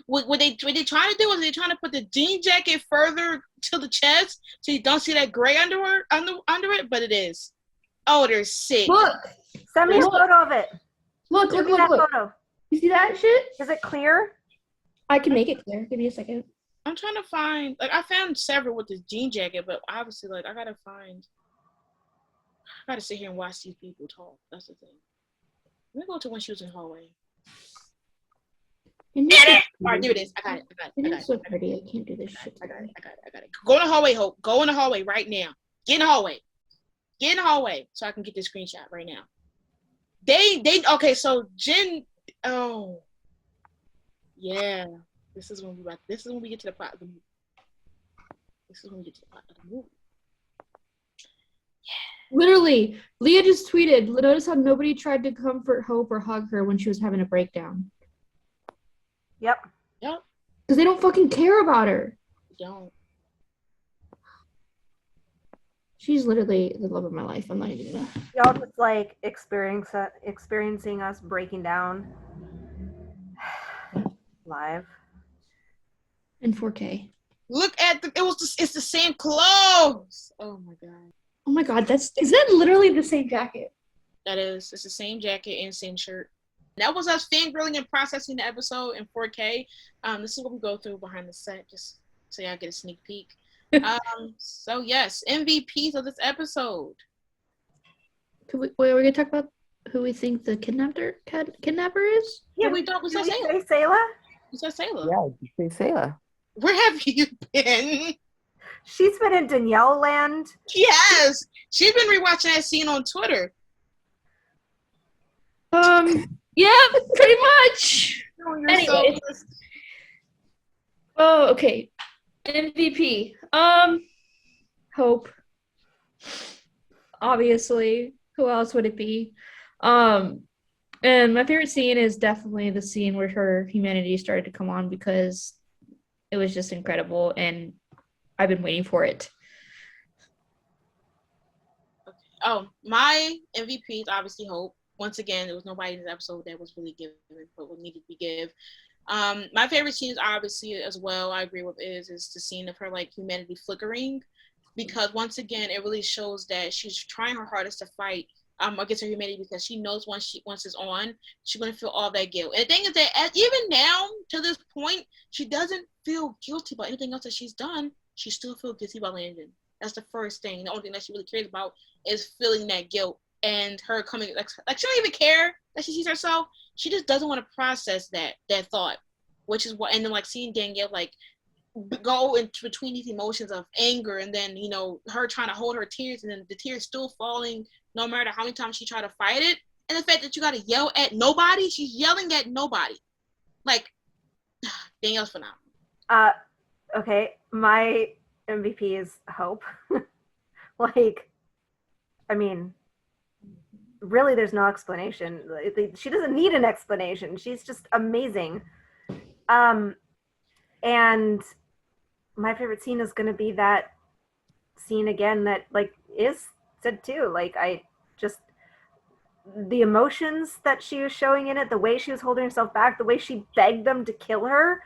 What they trying to do is they trying to put the jean jacket further to the chest so you don't see that gray under it. But it is. Oh, they're sick. Look. Send me a photo of it. Look. Photo. You see that shit? Is it clear? I can make it clear. Give me a second. I'm trying to find, I found several with this jean jacket, but obviously, I gotta sit here and watch these people talk. That's the thing. Let me go to when she was in the hallway. All right, there it is. I got it. It's so pretty. I can't do this shit. I got it. Go in the hallway, Hope. Go in the hallway right now. Get in the hallway. So I can get this screenshot right now. Okay, so Jen, oh. Yeah. This is when we get to the plot of the movie. Literally, Leah just tweeted, notice how nobody tried to comfort Hope or hug her when she was having a breakdown. Yep. Because they don't fucking care about her. They don't. She's literally the love of my life. I'm not even gonna. Y'all just like experiencing us breaking down live. In 4K. Look at it's the same clothes. Oh my god. Oh my god, is that literally the same jacket? It's the same jacket and same shirt. That was us fangirling and processing the episode in 4K. This is what we go through behind the set, just so y'all get a sneak peek. So yes, MVPs of this episode. We're gonna talk about who we think the kidnapper is? Yeah, we don't. We said Sayla. We said Sayla. Yeah, you say Sayla. Where have you been? She's been in Danielle land. Yes, she's been rewatching that scene on Twitter. Yeah, pretty much. Anyway. Oh, okay. MVP. Hope. Obviously. Who else would it be? And my favorite scene is definitely the scene where her humanity started to come on because it was just incredible and I've been waiting for it. Okay. Oh, my MVP is obviously Hope. Once again, there was nobody in this episode that was really given what needed to be given. My favorite scene is obviously as well, I agree with is the scene of her humanity flickering, because once again it really shows that she's trying her hardest to fight against her humanity because she knows once it's on, she's gonna feel all that guilt. And the thing is that even now to this point, she doesn't feel guilty about anything else that she's done. She still feels guilty about Landon. That's the first thing. The only thing that she really cares about is feeling that guilt and her coming she don't even care that she sees herself. She just doesn't want to process that thought, which is what. And then seeing Danielle go in between these emotions of anger and then her trying to hold her tears and then the tears still falling no matter how many times she tried to fight it, and the fact that you got to yell at nobody. She's yelling at nobody. Danielle's phenomenal. Okay, my MVP is Hope. I mean, really, there's no explanation. She doesn't need an explanation. She's just amazing. And my favorite scene is going to be that scene again that is said too. I just, the emotions that she was showing in it, the way she was holding herself back, the way she begged them to kill her.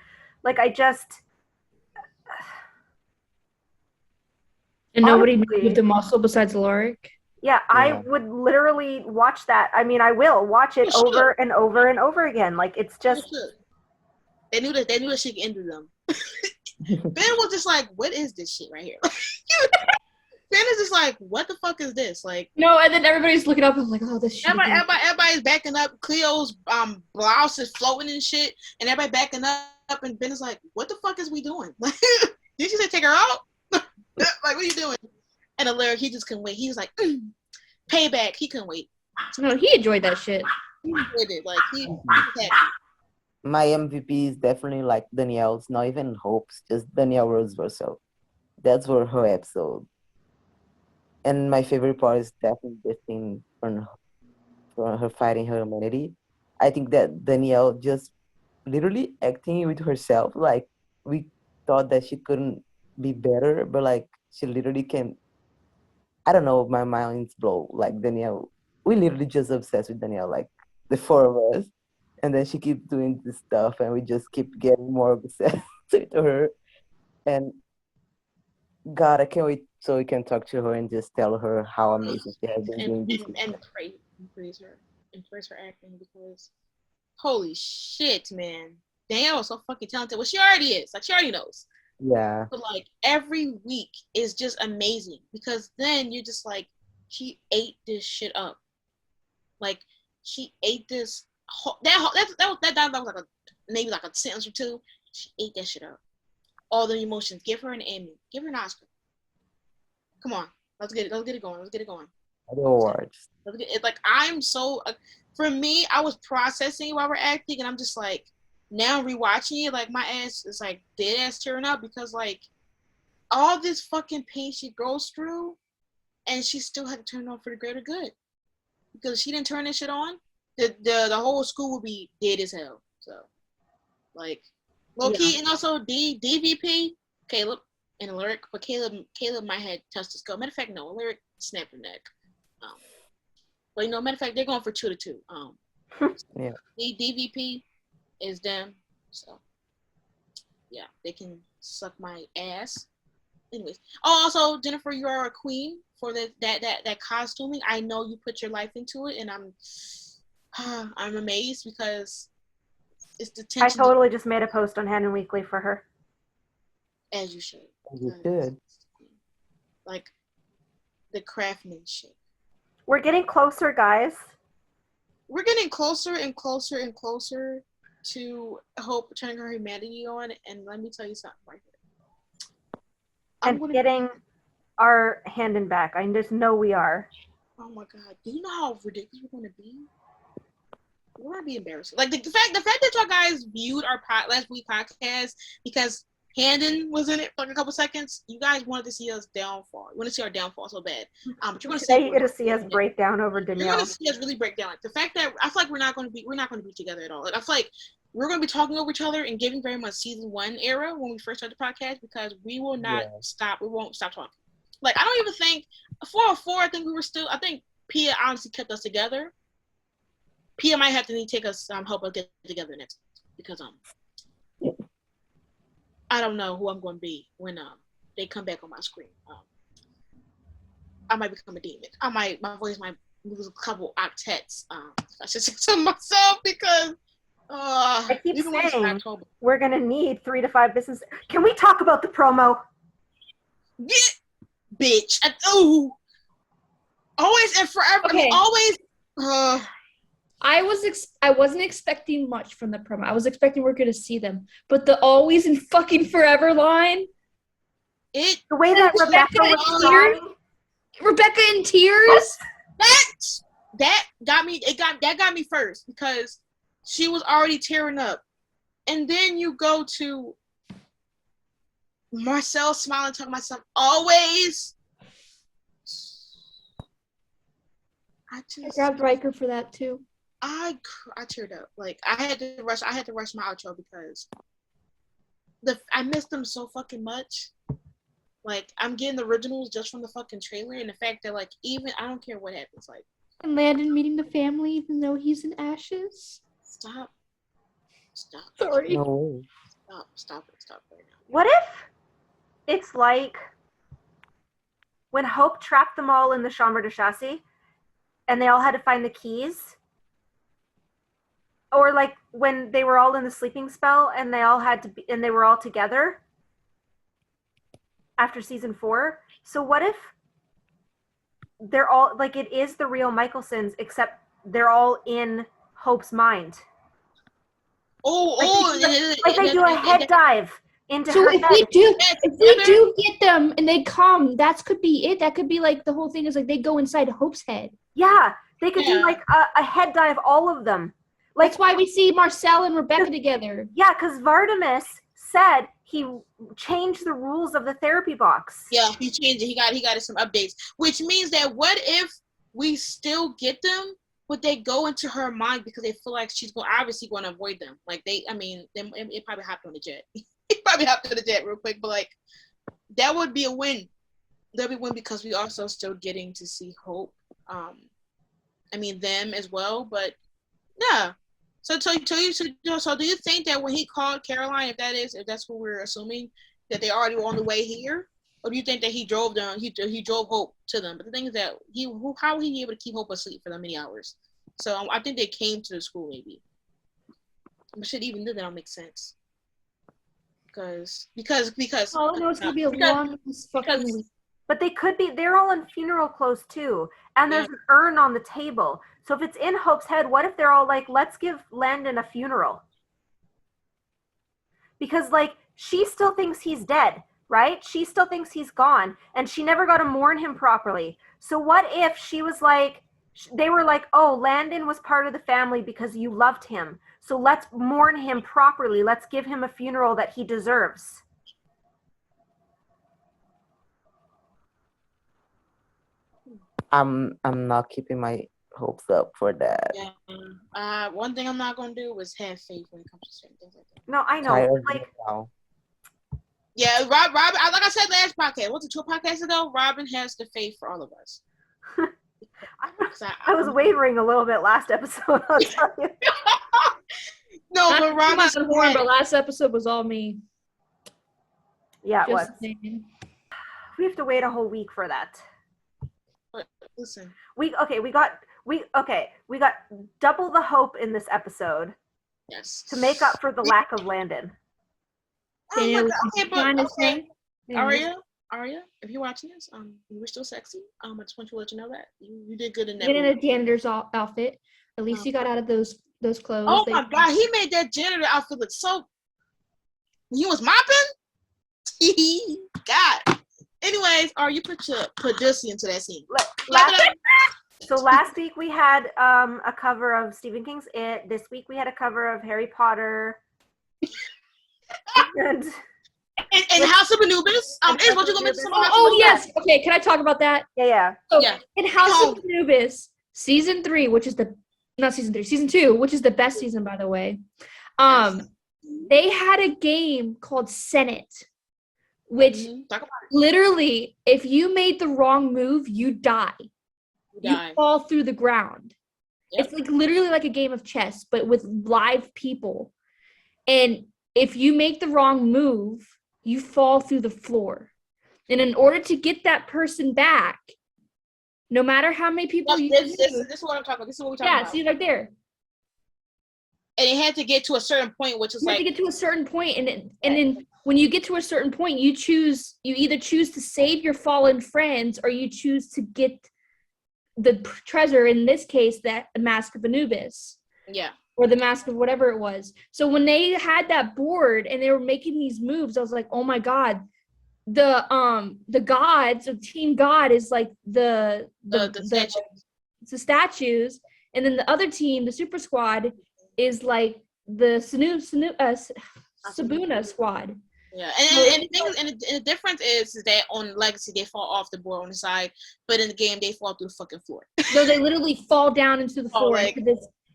And nobody moved the muscle besides Lorik? Yeah, I would literally watch that. I mean, I will watch it over and over and over again. Like it's just. They knew that shit ended them. Ben was just like, "What is this shit right here?" Ben is just like, "What the fuck is this?" Like, no, and then everybody's looking up and like, "Oh, this shit." Everybody's backing up. Cleo's blouse is floating and shit, and everybody backing up. And Ben is like, "What the fuck is we doing?" Like, did you say take her out? Like, what are you doing? And the lyric, he just couldn't wait. He was like, "Payback." He couldn't wait. No, he enjoyed that shit. He enjoyed it. Like he was happy. My MVP is definitely like Danielle's, not even Hope's, just Danielle Roosevelt. So that's for her episode. And my favorite part is definitely the scene from her fighting her humanity. I think that Danielle just literally acting with herself. Like we thought that she couldn't be better, but like she literally can. I don't know, my mind's blow. Like Danielle, we literally just obsessed with Danielle, like the four of us. And then she keeps doing this stuff, and we just keep getting more obsessed with her. And God, I can't wait so we can talk to her and just tell her how amazing she has been doing this. And praise her acting, because holy shit, man, Danielle is so fucking talented. Well, she already is. Like she already knows. Yeah. But like every week is just amazing, because then you're just like, she ate this shit up. Like she ate this. That was like maybe like a sentence or two. She ate that shit up. All the emotions. Give her an Emmy. Give her an Oscar. Come on, let's get it going. Awards. Like I'm so. For me, I was processing while we're acting, and I'm just like, now rewatching it, like my ass is like dead ass tearing up, because like all this fucking pain she goes through, and she still had to turn it on for the greater good. Because if she didn't turn this shit on, the whole school would be dead as hell. So, like, low key, and also DVP, Caleb, and Lyric, but Caleb might have touched the skull. Matter of fact, no, Lyric snapped her neck. But you know, matter of fact, they're going for 2-2. Yeah. DVP is them, so yeah, they can suck my ass. Anyways, also Jennifer, you are a queen for that costuming. I know you put your life into it, and I'm amazed, because it's the tension. I totally just made a post on Handon Weekly for her. As you should. You should. Like the craftsmanship. We're getting closer, guys. We're getting closer and closer and closer to Hope turning her humanity on, and let me tell you something right here. And getting our Handon back. I just know we are. Oh my God! Do you know how ridiculous we're going to be? We're going to be embarrassing. Like the fact that y'all guys viewed our last week podcast because Handon was in it for like a couple seconds. You guys wanted to see us downfall. You want to see our downfall so bad. But you're going to see us break down over Danielle. You're going to see us really break down. Like the fact that I feel like we're not going to be together at all. Like I feel like we're going to be talking over each other and giving very much season 1 era when we first started the podcast, because we will not stop. We won't stop talking. Like I don't even think 404. I think Pia honestly kept us together. Pia might have to take us help us get together next, because I don't know who I'm going to be when they come back on my screen. I might become a demon. My voice might lose a couple octets. I should say to myself, because I keep saying we're going to need 3 to 5 business. Can we talk about the promo? Yeah, bitch. Always and forever. Okay. Always. I wasn't expecting much from the promo. I was expecting we're gonna see them, but the always and fucking forever line. The way that Rebecca in tears. That got me. That got me first, because she was already tearing up, and then you go to Marcel smiling, talking about something. Always. I grabbed Riker for that too. I teared up. Like I had to rush my outro, because I missed them so fucking much. Like I'm getting the originals just from the fucking trailer, and the fact that like even I don't care what happens, like and Landon meeting the family even though he's in ashes. Stop. Sorry. No. Stop right now. What if it's like when Hope trapped them all in the chambre de chasse and they all had to find the keys, or like when they were all in the sleeping spell and they all had to be, and they were all together after season 4. So what if they're all like, it is the real Mikaelsons, except they're all in Hope's mind? Like they do a head dive into So her if head. we do get them and they come, that could be it. That could be like the whole thing is like they go inside Hope's head. Yeah, they could do like a head dive, all of them. Like, that's why we see Marcel and Rebecca together. Yeah, because Vardamus said he changed the rules of the therapy box. Yeah, he changed it. He got some updates, which means that what if we still get them, but they go into her mind because they feel like she's obviously going to avoid them. Like it probably hopped on the jet. It probably hopped on the jet real quick, but like that would be a win. That'd be a win because we also still getting to see Hope. Them as well, but yeah. So do you think that when he called Caroline, if that's what we're assuming, that they already were on the way here, or do you think that he drove them? He drove Hope to them. But the thing is that how was he able to keep Hope asleep for that many hours? So I think they came to the school maybe. But shit, even then that don't make sense. Because oh no, it's gonna be a long fucking week. But they could be, they're all in funeral clothes too. And there's an urn on the table. So if it's in Hope's head, what if they're all like, let's give Landon a funeral? Because like, she still thinks he's dead, right? She still thinks he's gone. And she never got to mourn him properly. So what if she was like, they were like, oh, Landon was part of the family because you loved him. So let's mourn him properly. Let's give him a funeral that he deserves. I'm not keeping my hopes up for that. Yeah. One thing I'm not gonna do is have faith when it comes to certain things like that. No, I know. Yeah, Robyn, like I said last podcast, what's it, 2 podcasts ago? Robyn has the faith for all of us. I was wavering a little bit last episode, I'll tell you. No, but Robyn's born, but last episode was all me. Yeah, it was. Saying. We have to wait a whole week for that. But listen. We got double the hope in this episode. Yes. To make up for the lack of Landon. Okay. Aria, if you're watching this, you were still sexy. I just want to let you know that you did good in that. In a janitor's outfit. At least you got out of those clothes. Oh my God, he made that janitor outfit look so. He was mopping. God. Anyways, you put Dussy into that scene. Last week we had a cover of Stephen King's It. This week we had a cover of Harry Potter. and House of Anubis. Is what you gonna mention? Yes. Okay, can I talk about that? Yeah. So, in House of Anubis, season 3, which is season 2, which is the best season, by the way. They had a game called Senate, which literally, if you made the wrong move, you die. You fall through the ground. Yep. It's like literally like a game of chess, but with live people. And if you make the wrong move, you fall through the floor. And in order to get that person back, no matter how many people this is what I'm talking about. This is what we're talking about. Yeah, see right there. And it had to get to a certain point, which is you had to get to a certain point, and then when you get to a certain point, you either choose to save your fallen friends or you choose to get the treasure, in this case, the Mask of Anubis. Yeah. Or the Mask of whatever it was. So when they had that board and they were making these moves, I was like, oh my God. The gods, or Team God is like the statues, and then the other team, the Super Squad, is like the Sabuna squad. Yeah, and the difference is that on Legacy they fall off the board on the side, but in the game they fall through the fucking floor. So they literally fall down into the floor,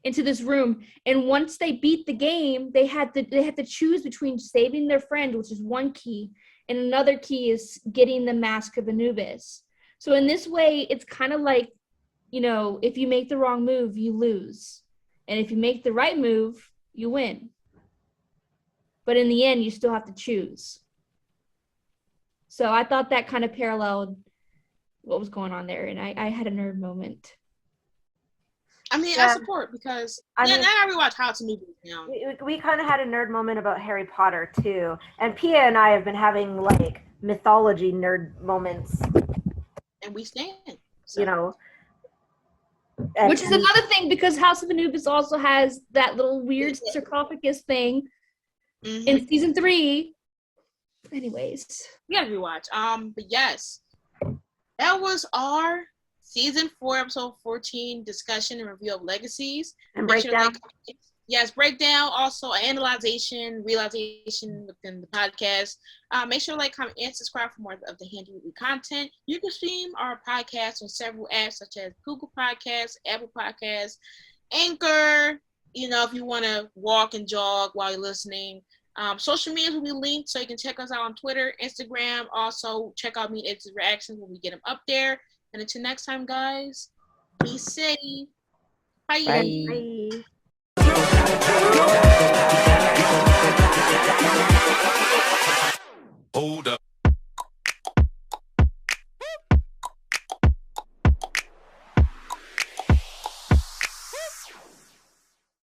into this room. And once they beat the game, they had to choose between saving their friend, which is one key, and another key is getting the Mask of Anubis. So in this way, it's kind of like, if you make the wrong move, you lose. And if you make the right move, you win. But in the end, you still have to choose. So I thought that kind of paralleled what was going on there, and I had a nerd moment. I mean, I support because now I rewatch How to Movies now. We kind of had a nerd moment about Harry Potter too, and Pia and I have been having like mythology nerd moments, and we stand. So. You know, which is another thing because House of Anubis also has that little weird sarcophagus thing in season 3. Anyways, we gotta rewatch. But yes, that was our season 4, episode 14 discussion and review of Legacies. And breakdown. Yes, breakdown, also analyzation, realization within the podcast. Make sure to like, comment, and subscribe for more of the Handon Weekly content. You can stream our podcast on several apps such as Google Podcasts, Apple Podcasts, Anchor. You know, if you want to walk and jog while you're listening. Social media will be linked, so you can check us out on Twitter, Instagram. Also, check out Meet Exit Reactions when we get them up there. And until next time, guys, be safe. Bye. Bye.